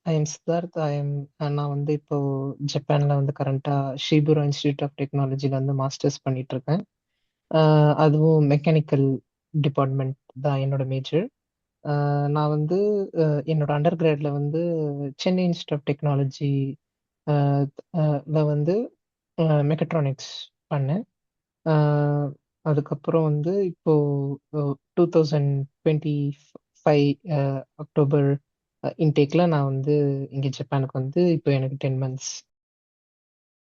I am Siddharth. நான் வந்து இப்போ ஜப்பான்ல வந்து கரண்டா ஷிபுரா இன்ஸ்டிடியூட் ஆஃப் டெக்னாலஜில வந்து மாஸ்டர்ஸ் பண்ணிட்டு இருக்கேன். அதுவும் மெக்கானிக்கல் டிபார்ட்மெண்ட் தான் என்னோட மேஜர். நான் வந்து என்னோட அண்டர் கிரேட்ல வந்து சென்னை இன்ஸ்டியூட் ஆஃப் டெக்னாலஜி வந்து மெக்கட்ரானிக்ஸ் பண்ணேன். ஆஹ் அதுக்கப்புறம் வந்து இப்போ 2025 அக்டோபர் இன்டேக்ல நான் வந்து இங்க ஜப்பானுக்கு வந்து இப்போ எனக்கு 10 months.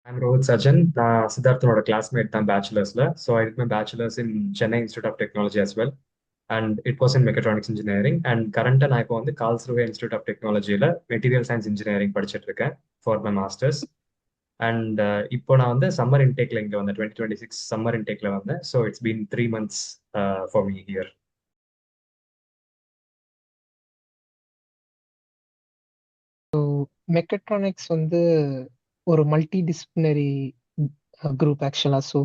I'm Rohit Sajan. நான் சித்தார்த்தனோட கிளாஸ்மேட் தான் பேச்சுலர்ஸ்ல. So I did my bachelors in Chennai institute of technology as well. And it was in mechatronics engineering. And கரண்ட்டாக நான் இப்போ வந்து கால்ஸ்ருவே இன்ஸ்டியூட் ஆஃப் டெக்னாலஜியில் மெட்டீரியல் சயின்ஸ் இன்ஜினியரிங் படிச்சுட்டு இருக்கேன் ஃபார் மை மாஸ்டர்ஸ். அண்ட் இப்போ நான் வந்து சம்மர் இன்டேக்ல இங்கே வந்தேன், 2026 சம்மர் இன்டேக்ல வந்தேன். So it's been 3 months for me here. Mechatronics வந்து ஒரு மல்டி டிசிப்ளினரி குரூப் ஆக்சுவலா. So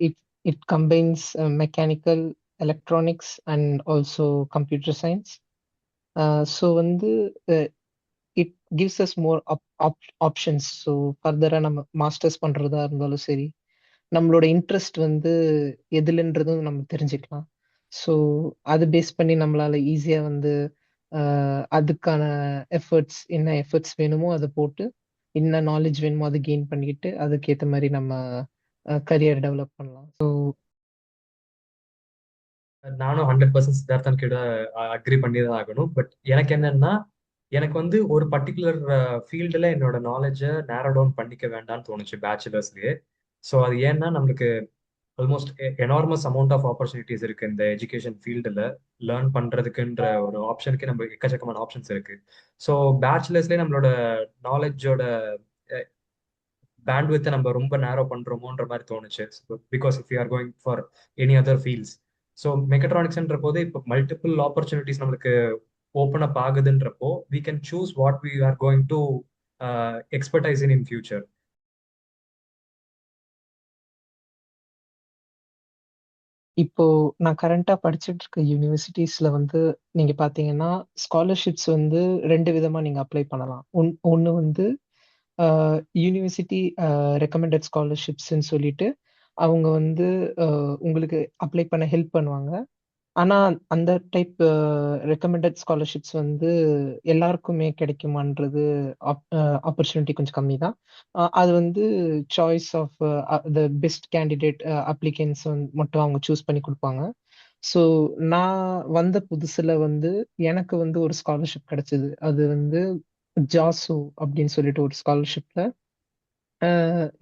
it it combines mechanical, electronics and also computer science. So வந்து it gives us more options. So ஃபர்தரா நம்ம மாஸ்டர்ஸ் பண்றதா இருந்தாலும் சரி, நம்மளோட இன்ட்ரெஸ்ட் வந்து எதுலன்றதும் நம்ம தெரிஞ்சுக்கலாம். ஸோ அது பேஸ் பண்ணி நம்மளால ஈஸியா வந்து அதுக்கான என்ன எஃபர்ட்ஸ் வேணுமோ அதை போட்டு, என்ன நாலேஜ் வேணுமோ அதை கெயின் பண்ணிட்டு அதுக்கேற்ற மாதிரி நம்ம கரியர் டெவலப் பண்ணலாம். ஸோ நானும் 100% சித்தார்த்தன் கிட்ட அக்ரி பண்ணி தான் ஆகணும். பட் எனக்கு என்னன்னா, எனக்கு வந்து ஒரு பர்டிகுலர் ஃபீல்டில் என்னோட நாலேஜை நேரோ டவுன் பண்ணிக்க வேண்டாம்னு தோணுச்சு பேச்சுலர்ஸ்லயே. ஸோ அது ஏன்னா நம்மளுக்கு almost enormous amount of opportunities இருக்கு இந்த எஜுகேஷன் ஃபீல்டில். லேர்ன் பண்றதுக்குன்ற ஒரு ஆப்ஷனுக்கு நம்ம எக்கச்சக்கமான ஆப்ஷன்ஸ் இருக்கு. ஸோ பேச்சுலர்ஸ்லேயே நம்மளோட நாலேஜோட பேண்ட்வித்தை நம்ம ரொம்ப நேரோ பண்றோமோன்ற மாதிரி தோணுச்சு. Because if you are going for any other fields. So மெக்கட்ரானிக்ஸ்ன்ற போது இப்போ மல்டிபிள் ஆப்பர்ச்சுனிட்டிஸ் நம்மளுக்கு ஓப்பன் அப் ஆகுதுன்றப்போ we can choose what we are going to expertise in future. இப்போ நான் கரண்டா படிச்சுட்டு இருக்க யூனிவர்சிட்டிஸ்ல வந்து நீங்க பாத்தீங்கன்னா ஸ்காலர்ஷிப்ஸ் வந்து ரெண்டு விதமா நீங்க அப்ளை பண்ணலாம். ஒன்னு வந்து யூனிவர்சிட்டி ரெக்கமெண்டட் ஸ்காலர்ஷிப்ஸ்ன்னு சொல்லிட்டு அவங்க வந்து உங்களுக்கு அப்ளை பண்ண ஹெல்ப் பண்ணுவாங்க. ஆனா அந்த டைப் ரெக்கமெண்டட் ஸ்காலர்ஷிப்ஸ் வந்து எல்லாருக்குமே கிடைக்குமான்றது ஆப்பர்ச்சுனிட்டி கொஞ்சம் கம்மி தான். அது வந்து choice of the best candidate applicants மட்டும் அவங்க சூஸ் பண்ணி கொடுப்பாங்க. ஸோ நான் வந்த புதுசுல வந்து எனக்கு வந்து ஒரு ஸ்காலர்ஷிப் கிடைச்சது. அது வந்து ஜாசு அப்படின்னு சொல்லிட்டு ஒரு ஸ்காலர்ஷிப்ல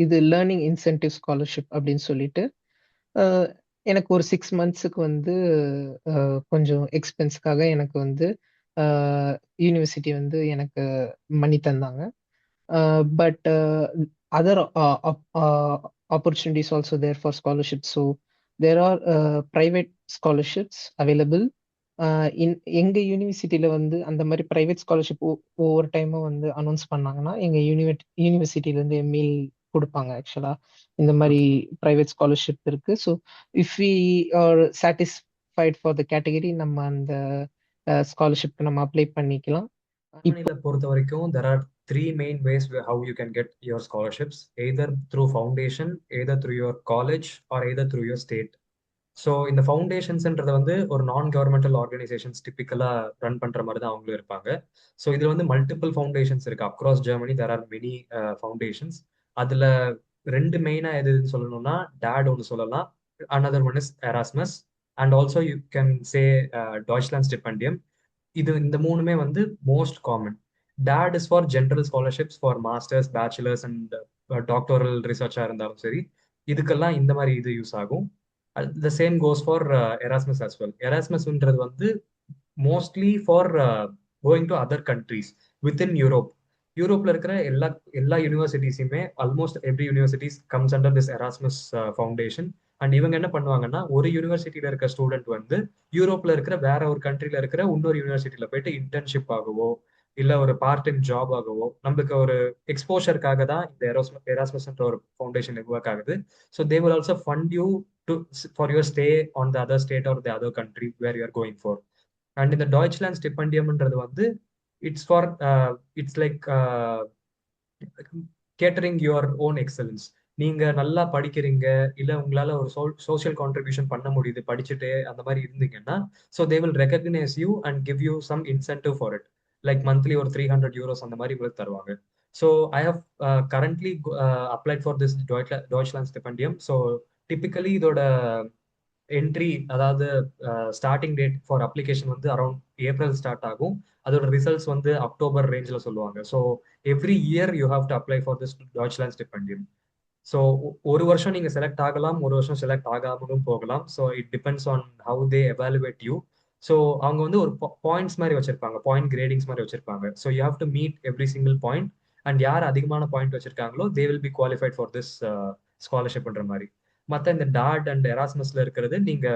இது லேர்னிங் இன்சென்டிவ் ஸ்காலர்ஷிப் அப்படின்னு சொல்லிட்டு அஹ், எனக்கு ஒரு 6 monthsக்கு வந்து கொஞ்சம் எக்ஸ்பென்ஸ்க்காக எனக்கு வந்து யூனிவர்சிட்டி வந்து எனக்கு மணி தந்தாங்க. But other opportunities also there for scholarships. So there are private scholarships available. எங்க யூனிவர்சிட்டியில வந்து அந்த மாதிரி பிரைவேட் ஸ்காலர்ஷிப் ஒவ்வொரு டைமும் வந்து அனௌன்ஸ் பண்ணாங்கன்னா எங்க யூனிவர்சிட்டியில இருந்து மெயில் கொடுப்பாங்க ஆக்சுவலா. இந்த மாதிரி பிரைவேட் ஸ்காலர்ஷிப் இருக்கு. So if we are satisfied for the category நம்ம அந்த ஸ்காலர்ஷிப்க்கு நம்ம அப்ளை பண்ணிக்கலாம். இப்போ ஜெர்மனில பொறுத்த வரைக்கும் there are three main ways how you can get your scholarships, either through foundation, either through your college, or either through your state. So இந்த ஃபவுண்டேஷன்ஸ்ன்றது வந்து ஒரு நான் கவர்மெண்டல் ஆர்கனைசேஷன்ஸ் டிப்பிக்கலாக ரன் பண்ணுற மாதிரி தான் அவங்களும் இருப்பாங்க. ஸோ இதில் வந்து மல்டிபிள் ஃபவுண்டேஷன்ஸ் இருக்கு across Germany. There are many foundations. அதில் ரெண்டு மெயினாக எதுன்னு சொல்லணும்னா டேட் ஒன்று சொல்லலாம், another one is Erasmus, and also you can say Deutschland Stipendium. இந்த மூணுமே வந்து most common. DAAD is for general scholarships for masters, bachelors and doctoral ரிசர்ச்சாக இருந்தாலும் சரி, இதுக்கெல்லாம் இந்த மாதிரி இது யூஸ் ஆகும். The same goes for Erasmus as well. எராஸ்மஸ்ன்றது வந்து mostly for going to other countries within Europe. யூரோப்ல இருக்கிற எல்லா எல்லா யூனிவர்சிட்டிஸுமே almost every universities comes under this Erasmus foundation. And இவங்க என்ன பண்ணுவாங்கன்னா, ஒரு யூனிவர்சிட்டியில இருக்க ஸ்டூடெண்ட் வந்து யூரோப்ல இருக்கிற வேற ஒரு கண்ட்ரில இருக்கிற இன்னொரு யூனிவர்சிட்டியில போயிட்டு இன்டர்ன்ஷிப் ஆகவோ இல்ல ஒரு பார்ட் டைம் ஜாப் ஆகவோ நம்மளுக்கு ஒரு எக்ஸ்போஷருக்காக தான் இந்த எராஸ்மஸ்ன்ற ஒரு ஃபவுண்டேஷன் ஒர்க் ஆகுது. So they will also fund you to for your stay on the other state or the other country where you are going for. And இந்த டாய்ச்லாண்ட் ஸ்டிபெண்டியம்ன்றது வந்து It's for it's like catering your own excellence. நீங்க நல்லா படிக்கிறீங்க, இல்ல உங்களால ஒரு social contribution பண்ண முடியுது படிச்சுட்டு அந்த மாதிரி இருந்தீங்கன்னா, so they will recognise you and give you some incentive for it. Like monthly ஒரு 300 யூரோஸ் அந்த மாதிரி உங்களுக்கு தருவாங்க. So I have currently applied for this Deutschland Stipendium. So typically இதோட என்ட்ரி, அதாவது ஸ்டார்டிங் டேட் ஃபார் அப்ளிகேஷன் வந்து around April start ஆகும். அதோட ரிசல்ட்ஸ் வந்து அக்டோபர் ரேஞ்சில் சொல்லுவாங்க. So every year you have to apply for this Deutschland Stipendium. So ஒரு வருஷம் நீங்க செலக்ட் ஆகலாம், ஒரு வருஷம் செலக்ட் ஆகாமலும் போகலாம். So it depends on how they evaluate you. So அவங்க வந்து ஒரு பாயிண்ட்ஸ் மாதிரி வச்சிருப்பாங்க, பாயிண்ட் கிரேடிங்ஸ் மாதிரி வச்சிருப்பாங்க. So you have to meet every single point, and யார் அதிகமான பாயிண்ட் வச்சிருக்காங்களோ they will be qualified for this ஸ்காலர்ஷிப்ன்ற மாதிரி. மற்ற இந்த டாட் அண்ட் எராஸ்மஸ்ல இருக்கிறது நீங்க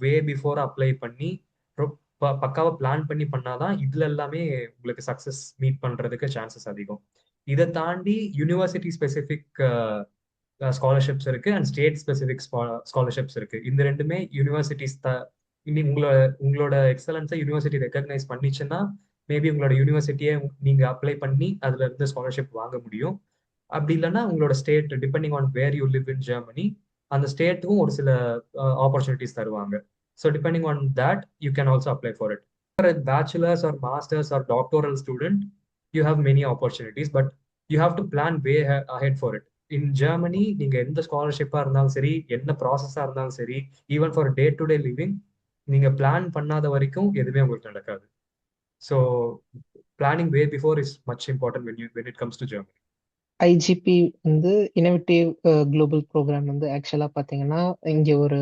வே பிஃபோர் அப்ளை பண்ணி பக்காவா பிளான் பண்ணி பண்ணாதான் இதுல எல்லாமே உங்களுக்கு சக்சஸ் மீட் பண்றதுக்கு சான்சஸ் அதிகம். இதை தாண்டி யூனிவர்சிட்டி ஸ்பெசிபிக் ஸ்காலர்ஷிப்ஸ் இருக்கு அண்ட் ஸ்டேட் ஸ்பெசிபிக் ஸ்காலர்ஷிப்ஸ் இருக்கு. இந்த ரெண்டுமே யூனிவர்சிட்டிஸ் உங்களோட உங்களோட எக்ஸலன்ஸை யூனிவர்சிட்டி ரெக்கக்னைஸ் பண்ணிச்சுன்னா மேபி உங்களோட யூனிவர்சிட்டியை நீங்க அப்ளை பண்ணி அதுல இருந்து ஸ்காலர்ஷிப் வாங்க முடியும். அப்படி இல்லைன்னா உங்களோட state, depending on where you live in Germany, அந்த ஸ்டேட்டுக்கும் ஒரு சில ஆப்பர்ச்சுனிட்டிஸ் தருவாங்க. So depending on that you can also apply for it. For a bachelor's or master's or doctoral student, you have many opportunities, but you have to plan way ahead for it. In Germany, நீங்க எந்த ஸ்காலர்ஷிப்பா இருந்தாலும் சரி, என்ன ப்ராசஸா இருந்தாலும் சரி, even for day to day living, நீங்க plan பண்ணாத வரைக்கும் எதுவுமே உங்களுக்கு நடக்காது. So planning way before is much important when it comes to Germany. IGP வந்து இன்னோவேட்டிவ் குளோபல் ப்ரோக்ராம் வந்து ஆக்சுவலா பாத்தீங்கன்னா இங்க ஒரு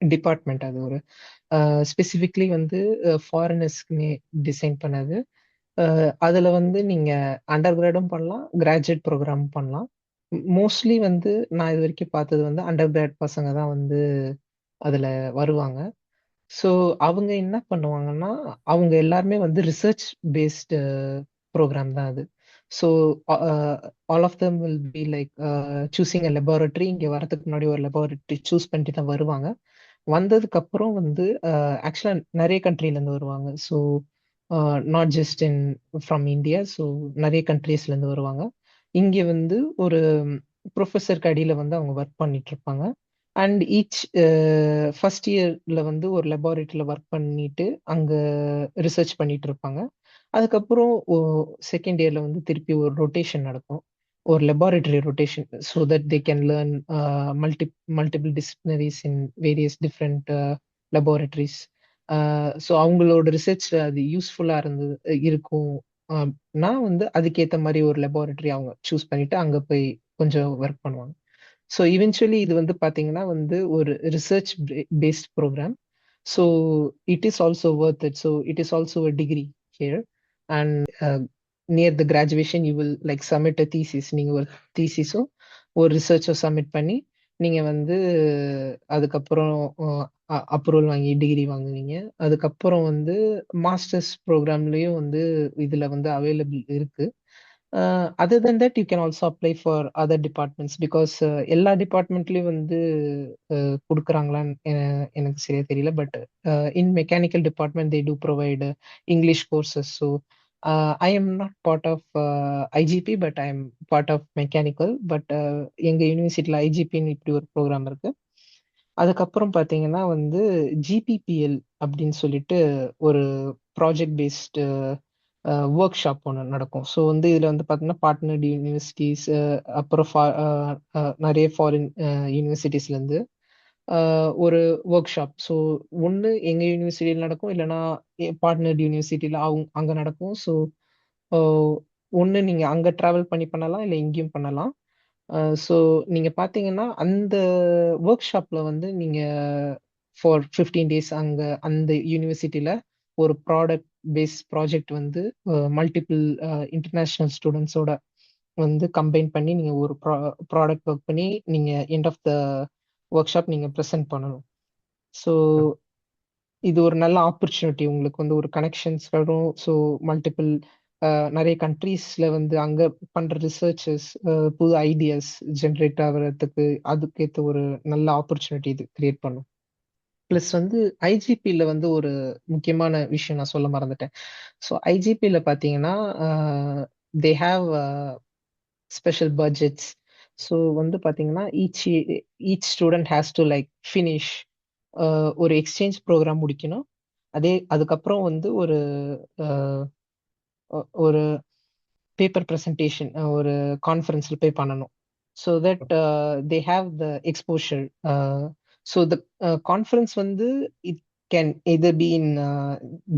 டிபார்ட்மெண்ட். அது ஒரு ஸ்பெசிஃபிக்லி வந்து ஃபாரினர்ஸ்க்குமே டிசைன் பண்ணது. அதுல வந்து நீங்க அண்டர் கிராடும் பண்ணலாம், கிராஜுவேட் ப்ரோக்ராம் பண்ணலாம். மோஸ்ட்லி வந்து நான் இது வரைக்கும் பார்த்தது வந்து அண்டர் கிராட் பசங்க தான் வந்து அதுல வருவாங்க. ஸோ அவங்க என்ன பண்ணுவாங்கன்னா, அவங்க எல்லாருமே வந்து ரிசர்ச் பேஸ்டு ப்ரோக்ராம் தான் அது. So all of them will be like choosing a laboratory. இங்கே வரதுக்கு முன்னாடி ஒரு லெபார்டரி சூஸ் பண்ணிட்டு தான் வருவாங்க. வந்ததுக்கு அப்புறம் வந்து ஆக்சுவலா நிறைய கண்ட்ரிலேருந்து வருவாங்க. So not just in from India. So நிறைய கண்ட்ரீஸ்லேருந்து வருவாங்க. இங்கே வந்து ஒரு ப்ரொஃபஸருக்கு அடியில் வந்து அவங்க ஒர்க் பண்ணிட்டு இருப்பாங்க. அண்ட் ஈச் ஃபர்ஸ்ட் இயர்ல வந்து ஒரு லெபார்டரியில ஒர்க் பண்ணிட்டு அங்க ரிசர்ச் பண்ணிட்டு இருப்பாங்க. அதுக்கப்புறம் செகண்ட் இயர்ல வந்து திருப்பி ஒரு ரொட்டேஷன் நடக்கும், ஒரு laboratory rotation. So that they can learn multiple disciplinaries in various different laboratories. So அவங்களோட ரிசர்ச் அது யூஸ்ஃபுல்லா இருக்கும். நான் வந்து அதுக்கேற்ற மாதிரி ஒரு லெபார்டரி அவங்க சூஸ் பண்ணிட்டு அங்க போய் கொஞ்சம் ஒர்க் பண்ணுவாங்க. ஸோ இவென்ச்சுவலி இது வந்து பார்த்தீங்கன்னா வந்து ஒரு research based program. So it is also worth it. So it is also a degree here. And near the graduation you will like submit a thesis. நீங்கள் ஒரு தீசிஸோ ஒரு ரிசர்ச்சோ சப்மிட் பண்ணி நீங்கள் வந்து அதுக்கப்புறம் அப்ரூவல் வாங்கி டிகிரி வாங்குவீங்க. அதுக்கப்புறம் வந்து மாஸ்டர்ஸ் ப்ரோக்ராம்லேயும் வந்து இதில் வந்து அவைலபிள் இருக்கு. other than that you can also apply for other departments because எல்லா டிபார்ட்மெண்ட்லயும் வந்து கொடுக்குறாங்களான்னு எனக்கு சரியா தெரியல. But in mechanical department they do provide English courses. So I am not part of IGP but I am part of mechanical. But எங்க யூனிவர்சிட்டியில் ஐஜிபின்னு இப்படி ஒரு program இருக்கு. அதுக்கப்புறம் பார்த்தீங்கன்னா வந்து ஜிபிபிஎல் அப்படின்னு சொல்லிட்டு ஒரு ப்ராஜெக்ட் பேஸ்டு ஒர்க் ஷாப் ஒன்று நடக்கும். ஸோ வந்து இதில் வந்து பார்த்தீங்கன்னா பார்ட்னர்டு யூனிவர்சிட்டிஸ், அப்புறம் நிறைய ஃபாரின் யூனிவர்சிட்டிஸ்லேருந்து ஒரு ஒர்க் ஷாப். ஸோ ஒன்று எங்கள் யூனிவர்சிட்டியில் நடக்கும், இல்லைன்னா பார்ட்னர்டு யூனிவர்சிட்டியில் அங்கே நடக்கும். ஸோ ஒன்று நீங்கள் அங்கே ட்ராவல் பண்ணி பண்ணலாம், இல்லை இங்கேயும் பண்ணலாம். ஸோ நீங்க பார்த்தீங்கன்னா அந்த ஒர்க் ஷாப்ல வந்து நீங்க ஃபார் 15 டேஸ் அங்க அந்த யூனிவர்சிட்டியில ஒரு ப்ராடக்ட் பேஸ் ப்ராஜெக்ட் வந்து மல்டிபிள் இன்டர்நேஷனல் ஸ்டூடெண்ட்ஸோட வந்து கம்பைன் பண்ணி நீங்க ஒரு ப்ராடக்ட் ஒர்க் பண்ணி நீங்க end of the workshop நீங்க ப்ரெசென்ட் பண்ணணும். ஸோ இது ஒரு நல்ல ஆப்பர்ச்சுனிட்டி. உங்களுக்கு வந்து ஒரு கனெக்ஷன்ஸ் வரும். ஸோ மல்டிபிள் நிறைய கண்ட்ரீஸ்ல வந்து அங்க பண்ற ரிசர்ச்சஸ், புது ஐடியாஸ் ஜென்ரேட் ஆகுறதுக்கு அதுக்கேற்ற ஒரு நல்ல ஆப்பர்ச்சுனிட்டி இது கிரியேட் பண்ணும். பிளஸ் வந்து ஐஜிபியில் வந்து ஒரு முக்கியமான விஷயம் நான் சொல்ல மறந்துட்டேன். ஸோ ஐஜிபியில் பார்த்தீங்கன்னா they have special budgets. So வந்து பார்த்தீங்கன்னா each student has to like finish ஒரு எக்ஸ்சேஞ்ச் ப்ரோக்ராம் முடிக்கணும். அதுக்கப்புறம் வந்து அஹ், ஒரு பேப்பர் ப்ரெசன்டேஷன் ஒரு கான்ஃபரன்ஸில் போய் பண்ணணும். So that they have the exposure. So the conference வந்து it can either be in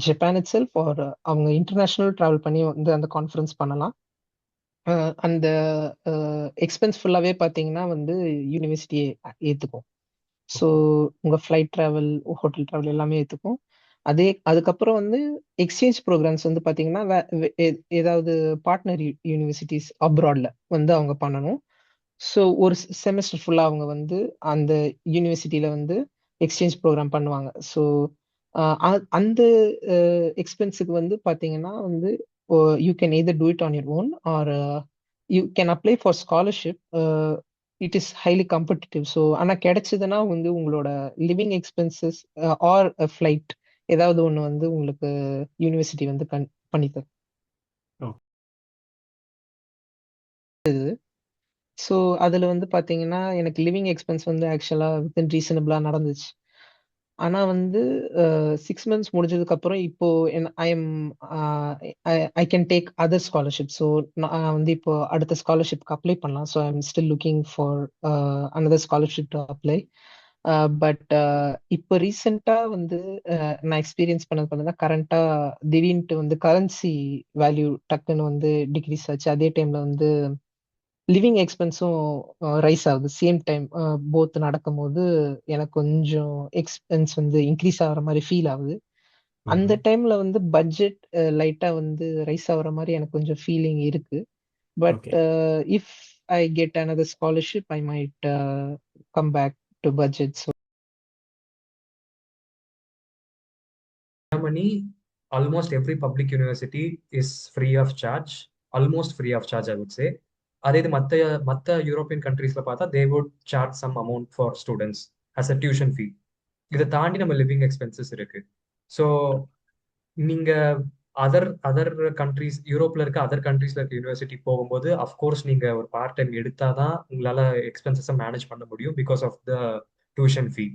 Japan itself or அவங்க இன்டர்நேஷ்னல் ட்ராவல் பண்ணி வந்து அந்த கான்ஃபரன்ஸ் பண்ணலாம். அந்த எக்ஸ்பென்ஸ் ஃபுல்லாகவே பார்த்தீங்கன்னா வந்து யூனிவர்சிட்டி ஏற்றுக்கும். ஸோ உங்கள் ஃப்ளைட் ட்ராவல், ஹோட்டல் ட்ராவல் எல்லாமே ஏற்றுக்கும். அதுக்கப்புறம் வந்து எக்ஸ்சேஞ்ச் ப்ரோக்ராம்ஸ் வந்து பார்த்தீங்கன்னா ஏதாவது பார்ட்னர் யூனிவர்சிட்டிஸ் அப்ராட்ல வந்து அவங்க பண்ணணும். ஸோ ஒரு செமஸ்டர் ஃபுல்லாக அவங்க வந்து அந்த யூனிவர்சிட்டியில வந்து எக்ஸ்சேஞ்ச் ப்ரோக்ராம் பண்ணுவாங்க. ஸோ அந்த எக்ஸ்பென்ஸுக்கு வந்து பார்த்தீங்கன்னா வந்து you can either do it on your own are you can apply for scholarship. It is highly competitive. So ஆனால் கிடைச்சதுன்னா வந்து உங்களோட லிவிங் எக்ஸ்பென்சஸ் ஆர் ஃப்ளைட் ஏதாவது ஒன்று வந்து உங்களுக்கு யூனிவர்சிட்டி வந்து பண்ணி தரும். ஓ. ஸோ அதில் வந்து பார்த்தீங்கன்னா எனக்கு லிவிங் எக்ஸ்பென்ஸ் வந்து ஆக்சுவலாக வித்தின் ரீசனபிளாக நடந்துச்சு. ஆனால் வந்து 6 மந்த்ஸ் முடிஞ்சதுக்கப்புறம் இப்போ I M I can take other scholarship. So நான் வந்து இப்போ அடுத்த ஸ்காலர்ஷிப்க்கு அப்ளை பண்ணலாம். So I am still looking for another scholarship to apply. But இப்போ ரீசெண்டாக வந்து நான் எக்ஸ்பீரியன்ஸ் பண்ணது பார்த்தீங்கன்னா கரண்ட்டாக திடீர்னுட்டு வந்து கரன்சி வேல்யூ டக்குன்னு வந்து டிக்ரீஸ் ஆச்சு. அதே டைமில் வந்து லிவிங் எக்ஸ்பென்ஸும் ரைஸ் ஆகுது. சேம் டைம் போத் நடக்கும்போது எனக்கு கொஞ்சம் எக்ஸ்பென்ஸ் வந்து இன்க்ரீஸ் ஆகிற மாதிரி ஃபீல் ஆகுது. அந்த டைம்ல வந்து பட்ஜெட் லைட்டா வந்து ரைஸ் ஆகுற மாதிரி எனக்கு கொஞ்சம் ஃபீலிங் இருக்கு. But if I get another scholarship I might come back to budget. So Germany, almost every public university is free of charge, almost free of charge, I would say. அதே இது மற்ற European கண்ட்ரீஸ்ல பார்த்தா they would charge some amount for students as a tuition fee. இதை தாண்டி நம்ம living expenses இருக்கு. So நீங்க அதர் அதர் கண்ட்ரீஸ், யூரோப்ல இருக்க அதர் கண்ட்ரீஸ்ல இருக்க யூனிவர்சிட்டி போகும்போது அஃப்கோர்ஸ் நீங்க ஒரு பார்ட் டைம் எடுத்தாதான் உங்களால எக்ஸ்பென்சஸை மேனேஜ் பண்ண முடியும் because of the tuition fee.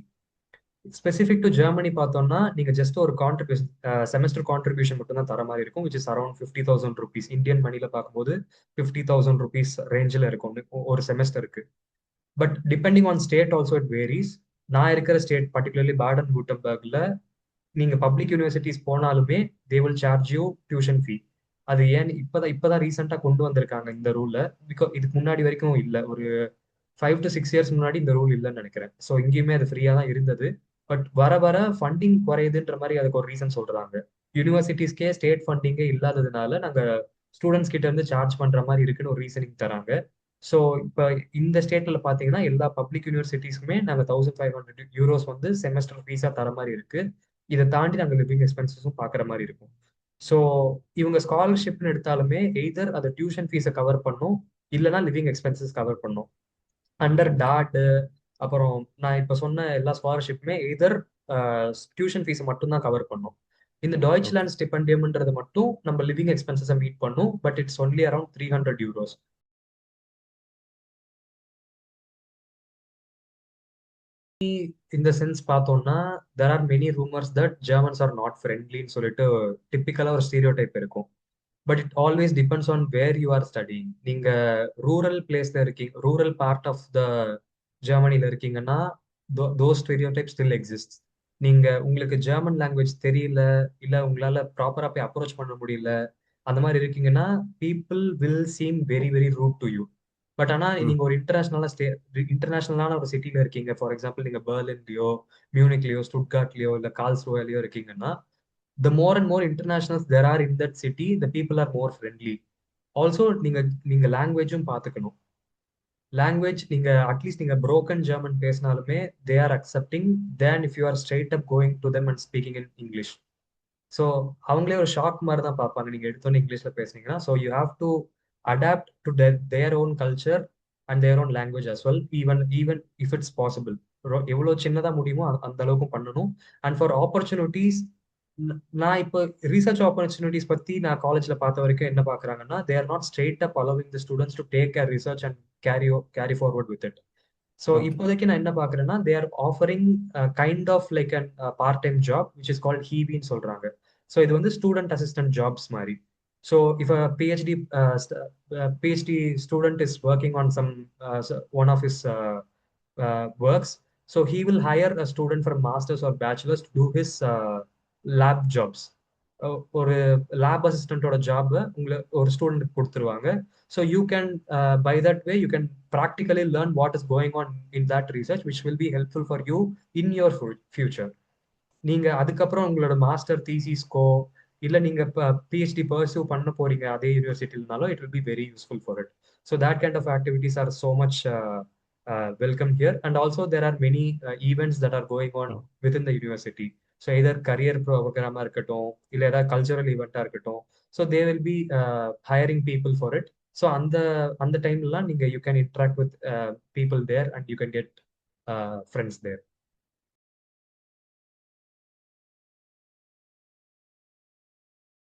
Specific to Germany பார்த்தோம்னா நீங்க ஜஸ்ட் ஒரு கான்ட்ரிபியூஷன் செமஸ்டர் கான்ட்ரிபியூஷன் மட்டும் தான் தர மாதிரி இருக்கும், which is around 50,000 rupees. Indian மணில பார்க்கும்போது 50,000 rupees ரேஞ்சில் இருக்கும் ஒரு செமஸ்டருக்கு. But depending on state also it varies. நான் இருக்கிற ஸ்டேட் பர்டிகுலர்லி பாடன் வூட்டம்பர்க்ல நீங்க பப்ளிக் யூனிவர்சிட்டிஸ் போனாலுமே they will charge you tuition fee. அது ஏன் இப்பதான் ரீசெண்டா கொண்டு வந்திருக்காங்க இந்த ரூல்ல. பிகாஸ் இதுக்கு முன்னாடி வரைக்கும் இல்லை, ஒரு 5 to 6 years முன்னாடி இந்த ரூல் இல்லைன்னு நினைக்கிறேன். ஸோ இங்கேயுமே அது ஃப்ரீயா தான் இருந்தது. பட் வர வர ஃபண்டிங் குறையுதுன்ற மாதிரி அதுக்கு ஒரு ரீசன் சொல்றாங்க. யூனிவர்சிட்டிஸ்க்கே ஸ்டேட் ஃபண்டிங்கே இல்லாததுனால நாங்க ஸ்டூடெண்ட்ஸ் கிட்ட இருந்து சார்ஜ் பண்ற மாதிரி இருக்குன்னு ஒரு ரீசனிங் தராங்க. ஸோ இப்போ இந்த ஸ்டேட்ல பாத்தீங்கன்னா எல்லா பப்ளிக் யூனிவர்சிட்டிஸ்க்குமே நாங்க 1,500 euros வந்து செமஸ்டர் ஃபீஸா தர மாதிரி இருக்கு. இதை தாண்டி நாங்க லிவிங் எக்ஸ்பென்சஸும் பாக்குற மாதிரி இருக்கும். ஸோ இவங்க ஸ்காலர்ஷிப்னு எடுத்தாலுமே எய்தர் அதை டியூஷன் ஃபீஸை கவர் பண்ணும், இல்லைன்னா லிவிங் எக்ஸ்பென்சஸ் கவர் பண்ணும். அண்டர் டாட் அப்புறம் நான் இப்ப சொன்ன எல்லா ஸ்காலர்ஷிப்புமே எதர் டியூஷன் ஃபீஸ் மட்டும் தான் கவர் பண்ணும். இந்த டாய்ச்லாண்ட் ஸ்டிபெண்டியம்ன்றது மட்டும் நம்ம லிவிங் எக்ஸ்பென்சஸை மீட் பண்ணும், but it's only around 300 euros. இந்த சென்ஸ் பார்த்தோம்னா there are many rumours that Germans are not ஃப்ரெண்ட்லின்னு சொல்லிட்டு டிப்பிக்கலா ஒரு ஸ்டீரியோ டைப் இருக்கும். But it always depends on where you are studying. நீங்க ரூரல் பிளேஸ்ல இருக்கீங்க, ரூரல் பார்ட் ஆஃப் த ஜெர்மனில இருக்கீங்கன்னா தோஸ் ஸ்டீரியோடைப் ஸ்டில் எக்ஸிஸ்ட். நீங்க உங்களுக்கு ஜெர்மன் லாங்குவேஜ் தெரியல, இல்ல உங்களால ப்ராப்பரா போய் அப்ரோச் பண்ண முடியல, அந்த மாதிரி இருக்கீங்கன்னா people will seam very very rude to you. But ஆனா நீங்க ஒரு இன்டர்நேஷனலான ஒரு சிட்டில இருக்கீங்க, ஃபார் எக்ஸாம்பிள் நீங்க பெர்லின்லயோ, மியூனிக்லயோ, ஸ்டுட்கார்ட்லயோ இல்ல கால்ஸ்ரோலயோ இருக்கீங்கன்னா, the more and more internationals there are in that city, the people are more friendly. Also நீங்க லாங்குவேஜும் பார்த்துக்கணும். லாங்குவேஜ் நீங்க அட்லீஸ்ட் நீங்க broken ஜெர்மன் பேசினாலுமே they are accepting than if you are straight up going to them and speaking in English. So அவங்களே ஒரு shock மாதிரி தான் பார்ப்பாங்க நீங்க எடுத்தோன்னு இங்கிலீஷ்ல பேசுனீங்கன்னா. So you have to adapt to their own culture and their own language as well, even if it's possible. எவ்வளோ சின்னதா முடியுமோ அந்த அளவுக்கு பண்ணணும். அண்ட் ஃபார் ஆப்பர்ச்சுனிட்டிஸ், நான் இப்போ ரிசர்ச் ஆப்பர்ச்சுனிட்டிஸ் பத்தி நான் காலேஜ்ல பார்த்த வரைக்கும் என்ன பார்க்கறாங்கன்னா, they are not straight up allowing the students to take care research and carry forward with it. So okay. இப்போதைக்கு நான் என்ன பார்க்குறேன்னா, they are offering kind of like an part time job which is called ஹீபின்னு சொல்றாங்க. So இது வந்து student assistant jobs மாதிரி. So if PhD student is working on some one of his works. So he will hire a student from masters or bachelors to do his lab jobs. ஒரு lab அசிஸ்டன்டோட job உங்களுக்கு ஒரு student கொடுத்துருவாங்க. So you can buy that way you can practically learn what is going on in that research which will be helpful for you in your future. நீங்க அதுக்கப்புறம் உங்களோட master தீசிஸ்க்கோ இல்ல நீங்க PhD pursue பண்ண போறீங்க அதே யூனிவர்சிட்டினாலும் it will be very useful for it. So that kind of activities are so much welcome here. And also there are many events that are going on within the university. So either career program இருக்கட்டும் இல்ல ஏதாவது cultural ஈவெண்ட்டா இருக்கட்டும். So they will be hiring people for it. So அந்த டைம்லாம் நீங்க you can interact with people there and you can get friends there.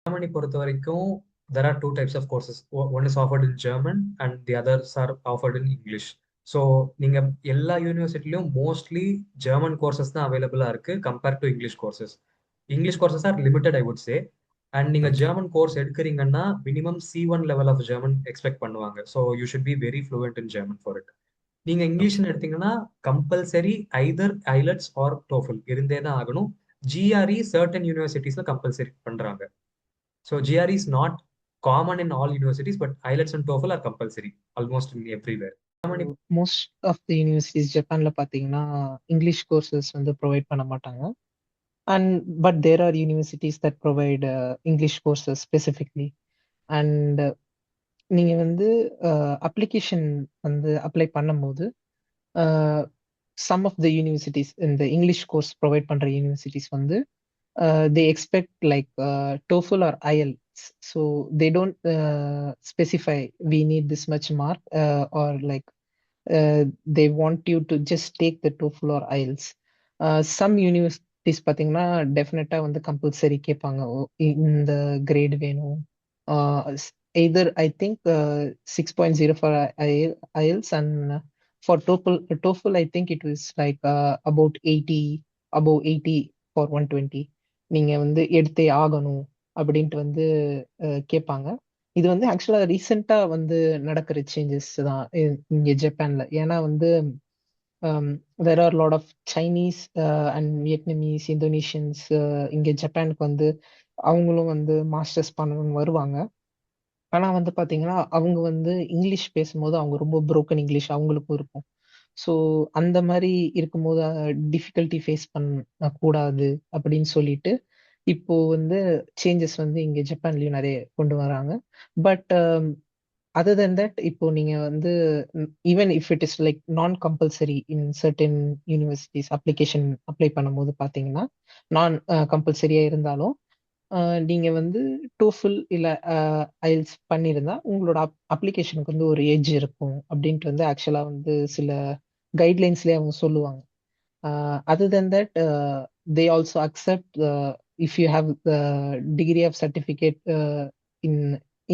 Germany பொறுத்த வரைக்கும் there are two types of courses. One is offered in German and the others are offered in English. So நீங்க எல்லா யூனிவர்சிட்டிலையும் mostly German courses தான் அவைலபிளா இருக்கு compared to English courses. English courses are limited I would say. And நீங்க German course எடுக்கிறீங்கன்னா minimum C1 level of German expect பண்ணுவாங்க. So you should be very fluent in German for it. நீங்க இங்கிலீஷ்னு எடுத்தீங்கன்னா compulsory either IELTS or TOEFL இருந்தே தான் ஆகணும். GRE certain யூனிவர்சிட்டிஸ்ல கம்பல்சரி பண்றாங்க. So GRE is not common in all universities, but IELTS and TOEFL are compulsory almost in everywhere. Most of the universities ஜப்பான்ல பார்த்தீங்கன்னா இங்கிலீஷ் கோர்சஸ் வந்து provide பண்ண மாட்டாங்க. And but there are universities that provide English courses specifically. And நீங்க வந்து application வந்து apply பண்ணும்போது some of the universities இந்த இங்கிலீஷ் கோர்ஸ் ப்ரொவைட் பண்ற யூனிவர்சிட்டிஸ் வந்து they expect like TOEFL or IELTS. So they don't specify we need this much mark or like they want you to just take the TOEFL or IELTS. Some universities பார்த்தீங்கன்னா டெஃபினட்டா வந்து compulsory கேட்பாங்க இந்த great வேணும். either I think 6.0 for IELTS and for TOEFL I think it was like about 80 above 80 for 120 நீங்க வந்து எடுத்தே ஆகணும் அப்படின்ட்டு வந்து கேட்பாங்க. இது வந்து ஆக்சுவலா ரீசெண்டா வந்து நடக்கிற சேஞ்சஸ் தான் இங்க ஜப்பான்ல. ஏன்னா வந்து there are lot of Chinese and Vietnamese Indonesians இங்க ஜப்பானுக்கு வந்து அவங்களும் வந்து மாஸ்டர்ஸ் பண்ணணும்னு வருவாங்க. ஆனா வந்து பாத்தீங்கன்னா அவங்க வந்து இங்கிலீஷ் பேசும்போது அவங்க ரொம்ப புரோக்கன் இங்கிலீஷ் அவங்களுக்கும் இருக்கும். ஸோ அந்த மாதிரி இருக்கும்போது டிஃபிகல்ட்டி ஃபேஸ் பண்ண கூடாது அப்படின்னு சொல்லிட்டு இப்போ வந்து சேஞ்சஸ் வந்து இங்க ஜப்பான்லயும் நிறைய கொண்டு வராங்க. பட் அதர் தென் தட் இப்போ நீங்க வந்து even if it is like non compulsory in certain universities application apply பண்ணும்போது பாத்தீங்கன்னா நான் கம்பல்சரியா இருந்தாலும் நீங்க வந்து டோஃபில் இல்ல ஐல்ஸ் பண்ணியிருந்தா உங்களோட அப்ளிகேஷனுக்கு வந்து ஒரு ஏஜ் இருக்கும் அப்படின்ட்டு வந்து ஆக்சுவலா வந்து சில கைட்லைன்ஸ்லயே அவங்க சொல்லுவாங்க. Other than that they also accept if you have the degree of certificate in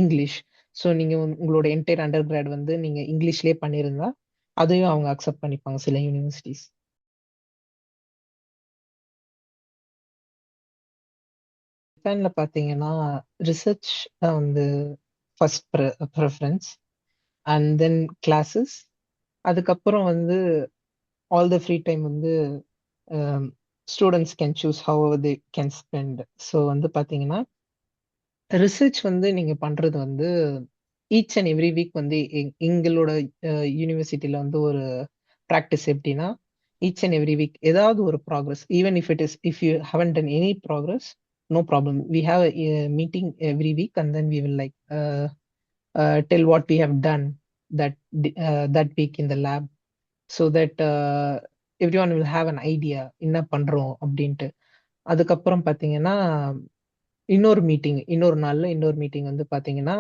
English. So நீங்க உங்களோட என்டையர் அண்டர் கிராட் வந்து நீங்க இங்கிலீஷ்லயே பண்ணியிருந்தா அதையும் அவங்க அக்செப்ட் பண்ணிப்பாங்க சில யூனிவர்சிட்டிஸ். ஜப்பான்ல பாத்தீங்கன்னா ரிசர்ச் வந்து first preference and then classes. அதுக்கப்புறம் வந்து ஆல் த ஃப்ரீ டைம் வந்து students can choose how they can spend. So வந்து பாத்தீங்கன்னா ரிசர்ச் வந்து நீங்க பண்றது வந்து ஈச் அண்ட் எவ்ரி வீக் வந்து எங்களோட யூனிவர்சிட்டியில வந்து ஒரு ப்ராக்டிஸ் எப்படின்னா ஈச் அண்ட் எவ்ரி வீக் ஏதாவது ஒரு progress even if you haven't ton any progress no problem, we have a meeting every week and then we will like tell what we have done that that week in the lab so that everyone will have an idea என்ன பண்றோம் அப்படின்ட்டு. அதுக்கப்புறம் பாத்தீங்கன்னா இன்னொரு meeting வந்து பாத்தீங்கன்னா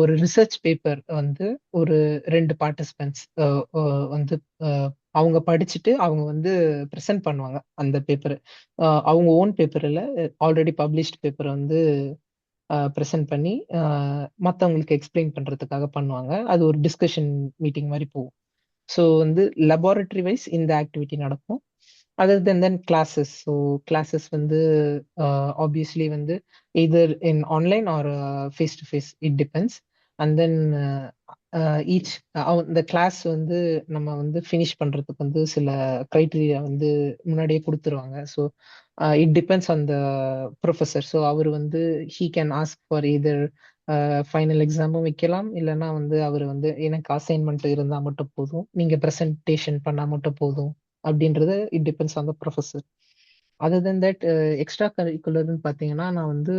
ஒரு research paper வந்து ஒரு 2 பார்ட்டிசிபென்ட்ஸ் வந்து அவங்க படிச்சுட்டு அவங்க வந்து ப்ரெசென்ட் பண்ணுவாங்க அந்த பேப்பர். அவங்க ஓன் பேப்பர் இல்ல, ஆல்ரெடி பப்ளிஷ்ட் பேப்பர் வந்து ப்ரெசென்ட் பண்ணி மத்தவங்களுக்கு எக்ஸ்பிளைன் பண்றதுக்காக பண்ணுவாங்க. அது ஒரு டிஸ்கஷன் மீட்டிங் மாரி போகும். ஸோ வந்து லெபார்டரி வைஸ் இந்த ஆக்டிவிட்டி நடக்கும். Other then classes. So classes வந்து ஆப்வியஸ்லி வந்து either in online or face to face, it depends. And then each இந்த கிளாஸ் வந்து நம்ம வந்து ஃபினிஷ் பண்றதுக்கு வந்து சில கிரைட்டீரியா வந்து முன்னாடியே குடுத்துருவாங்க. So it depends on the professor. ஸோ அவரு வந்து he can ask for either final எக்ஸாமும் வைக்கலாம். இல்லன்னா வந்து அவரு வந்து எனக்கு அசைன்மென்ட் இருந்தா மட்டும் போதும், நீங்க பிரசன்டேஷன் பண்ணா மட்டும் போதும் அப்படின்றது it depends on the professor. Other than that extra கரிக்குலர்ன்னு பார்த்தீங்கன்னா, நான் வந்து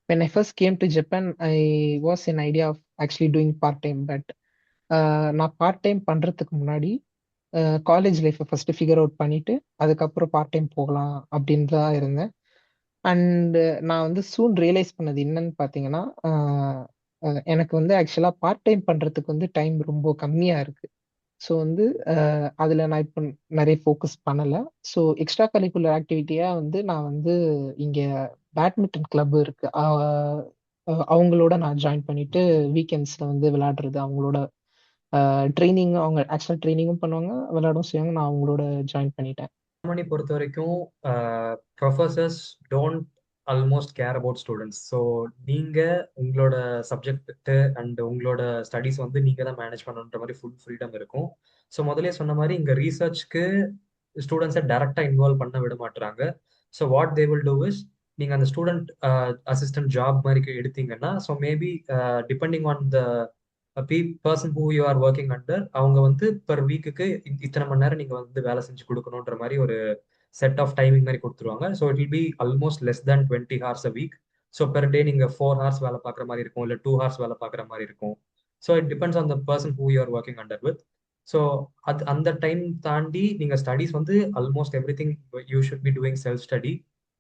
when I first came to Japan, I was in idea of actually doing part time. But நான் பார்ட் டைம் பண்றதுக்கு முன்னாடி காலேஜ் லைஃப்பை ஃபர்ஸ்ட் ஃபிகர் அவுட் பண்ணிட்டு அதுக்கப்புறம் பார்ட் டைம் போகலாம் அப்படின்னு தான் இருந்தேன். அண்ட் நான் வந்து சூன் ரியலைஸ் பண்ணது என்னன்னு பார்த்தீங்கன்னா, எனக்கு வந்து ஆக்சுவலா பார்ட் டைம் பண்றதுக்கு வந்து டைம் ரொம்ப கம்மியா இருக்கு. ஸோ வந்து அதில் நான் இப்போ நிறைய ஃபோக்கஸ் பண்ணல. ஸோ எக்ஸ்ட்ரா கரிக்குலர் ஆக்டிவிட்டியா வந்து நான் வந்து இங்க பேட்மிண்டன் கிளப் இருக்கு. அவங்களோட நான் ஜாயின் பண்ணிட்டு வீக்கெண்ட்ஸ்ல வந்து விளையாடுறது. அவங்களோட ட்ரெய்னிங், அவங்க ஆக்சுவலா ட்ரெய்னிங்கும் பண்ணுவாங்க, விளையாடவும் செய்வாங்க. நான் அவங்களோட ஜாயின் பண்ணிட்டேன். ஜெர்மனி பொறுத்த வரைக்கும் professors don't almost care about students. So நீங்க உங்களோட சப்ஜெக்ட் அண்ட் உங்களோட ஸ்டடீஸ் வந்து நீங்க தான் மேனேஜ் பண்ணணுன்ற மாதிரி ஃபுல் ஃப்ரீடம் இருக்கும். ஸோ முதலே சொன்ன மாதிரி இங்க ரீசர்ச்க்கு ஸ்டூடெண்ட்ஸை டைரக்டா இன்வால்வ் பண்ண விட மாட்டாங்க. So what they will do is, நீங்க அந்த ஸ்டூடெண்ட் அசிஸ்டன்ட் ஜாப் மாதிரி எடுத்தீங்கன்னா, so maybe depending on the person who you are working under, அவங்க வந்து பெர் வீக்குக்கு இத்தனை மணி நேரம் நீங்க வந்து வேலை செஞ்சு கொடுக்கணுன்ற மாதிரி ஒரு செட் ஆஃப் டைமிங் மாதிரி கொடுத்துருவாங்க. So it will be almost less than 20 hours a week. So per day நீங்க 4 ஹார்ஸ் வேலை பார்க்குற மாதிரி இருக்கும், இல்லை 2 ஹார்ஸ் வேலை பார்க்குற மாதிரி இருக்கும். So it depends on the person who you are working under with. So அந்த டைம் தாண்டி நீங்க ஸ்டடீஸ் வந்து almost everything you should be doing self study.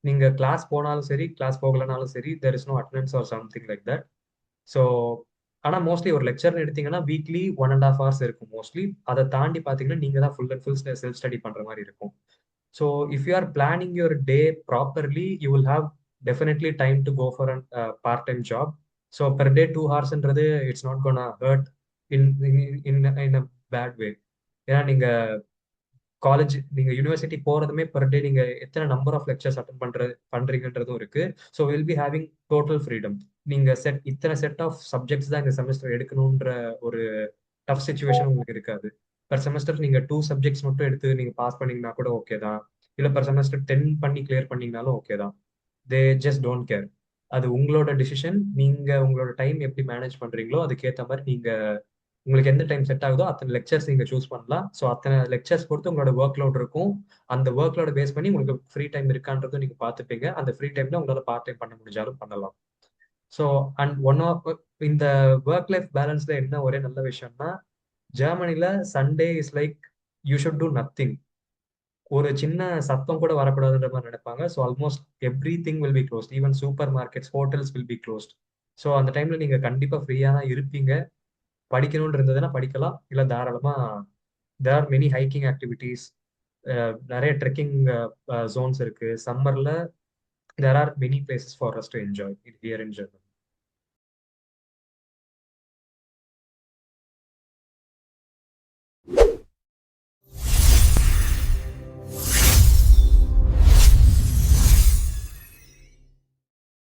நீங்க கிளாஸ் போனாலும் சரி, கிளாஸ் போகலனாலும் சரி, there is no attendance or something like that. So ஆனால் மோஸ்ட்லி ஒரு லெக்சர்னு எடுத்தீங்கன்னா வீக்லி 1.5 hours இருக்கும் மோஸ்ட்லி. அதை தாண்டி பார்த்தீங்கன்னா நீங்க தான் full and full self study பண்ற மாதிரி இருக்கும். So if you are planning your day properly, you will have definitely time to go for an part time job. So per day 2 ஹார்ஸ்ன்றது it's not gonna hurt in in a bad way. ஏன்னா நீங்க college, நீங்க university போறதுமே per day நீங்க எத்தனை number of lectures attend பண்றீங்கன்றதும் இருக்கு. So will be having total freedom. நீங்க இத்தனை set of subjects தான் இந்த செமஸ்டர் எடுக்கணுன்ற ஒரு டஃப் சுச்சுவேஷன் உங்களுக்கு இருக்காது. பர் செமஸ்டர் நீங்க 2 சப்ஜெக்ட்ஸ் மட்டும் எடுத்து நீங்க பாஸ் பண்ணீங்கன்னா கூட ஓகே தான். இல்ல பர் செமஸ்டர் 10 பண்ணி கிளியர் பண்ணீங்கனாலும் ஓகே தான். They just don't care. அது உங்களோட டிசிஷன். நீங்க உங்களோட டைம் எப்படி மேனேஜ் பண்றீங்களோ அதுக்கேற்ற மாதிரி நீங்க உங்களுக்கு எந்த டைம் செட் ஆகுதோ அத்தனை லெக்சர்ஸ் நீங்க சூஸ் பண்ணலாம். ஸோ அத்தனை லெக்சர்ஸ் பொறுத்து உங்களோட ஒர்க் லோட் இருக்கும். அந்த ஒர்க் லோட பேஸ் பண்ணி உங்களுக்கு ஃப்ரீ டைம் இருக்கான்றதும் நீங்க பார்த்துப்பீங்க. அந்த ஃப்ரீ டைம்ல உங்களால பார்ட் டைம் பண்ண முடிஞ்சாலும் பண்ணலாம். ஸோ அண்ட் ஒன் ஆஃப் இந்த ஒர்க் லைஃப் பேலன்ஸ்ல என்ன ஒரே நல்ல விஷயம்னா, ஜெர்மனில Sunday is like you should do nothing. ஒரு சின்ன சத்தம் கூட வரக்கூடாதுன்ற மாதிரி நினைப்பாங்க. So almost everything will be closed. Even supermarkets, hotels will be closed. So அந்த டைம்ல நீங்க கண்டிப்பா ஃப்ரீயா தான் இருப்பீங்க. படிக்கணும்னு இருந்ததுன்னா படிக்கலாம், இல்ல தாராளமா there are many hiking activities, நிறைய ட்ரெக்கிங் ஜோன்ஸ் இருக்கு. சம்மர்ல there are many places for us to enjoy here in Germany.